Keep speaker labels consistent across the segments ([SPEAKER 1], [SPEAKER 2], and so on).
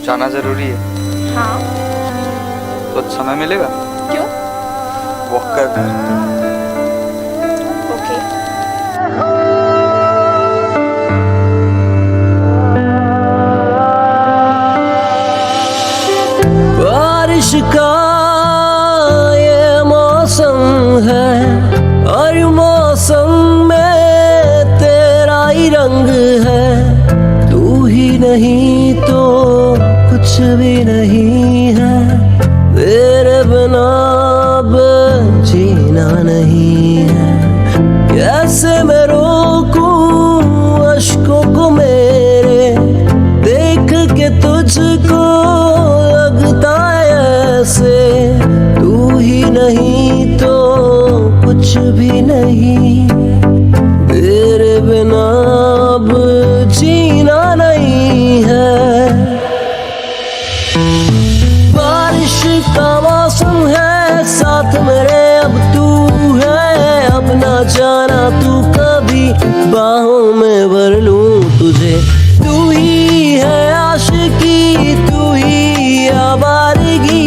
[SPEAKER 1] जाना जरूरी है।
[SPEAKER 2] हाँ।
[SPEAKER 1] तो समय मिलेगा?
[SPEAKER 2] क्यों?
[SPEAKER 1] वॉक करना है।
[SPEAKER 2] ओके।
[SPEAKER 3] बारिश का ये मौसम है और मौसम में तेरा ही रंग है। तू ही नहीं तो कुछ भी नहीं है। तेरे बिना अब जीना नहीं है। कैसे मैं रोकूं अश्कों को मेरे, देख के तुझको लगता है ऐसे। तू ही नहीं तो कुछ भी नहीं। तेरे बिना अब जीना नहीं है। बारिश का मौसम है साथ मेरे अब तू है। अब ना जाना तू कभी बाहों में भर लूं तुझे। तू ही है आशिकी, तू ही आवारगी।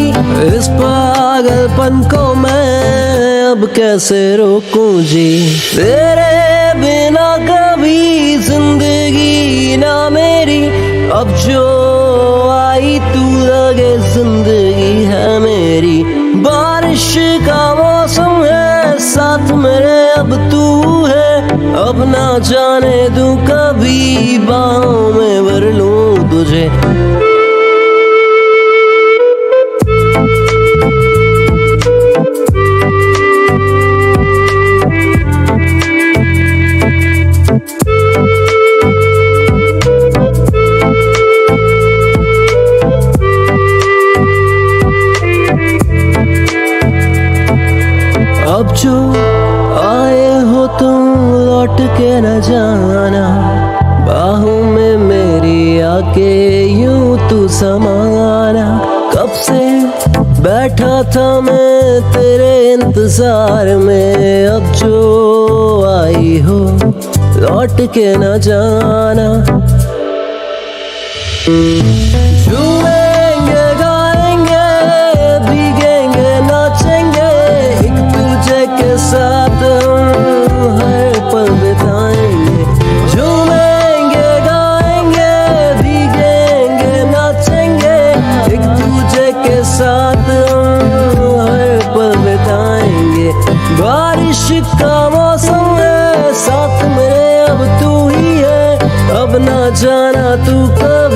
[SPEAKER 3] इस पागलपन को मैं अब कैसे रोकूं जी। तेरे बिना कभी जिंदगी ना मेरी, अब जो आई तू लगे जिंदगी है मेरी। बारिश का मौसम है साथ मेरे अब तू है। अब ना जाने दूं कभी बाहों में भर लूं तुझे। अब जो आए हो तुम लौट के न जाना। बाहों में मेरी आके यूं तू समाना। कब से बैठा था मैं तेरे इंतजार में। अब जो आई हो लौट के न जाना। झूमेंगे गाएंगे भीगेंगे नाचेंगे, एक दूजे के साथ हम हर पल बिताएंगे। झूमेंगे गाएंगे भीगेंगे नाचेंगे, एक दूजे के साथ हम हर पल बिताएंगे। बारिश का मौसम है साथ मेरे अब तू ही है। अब ना जाना तू कब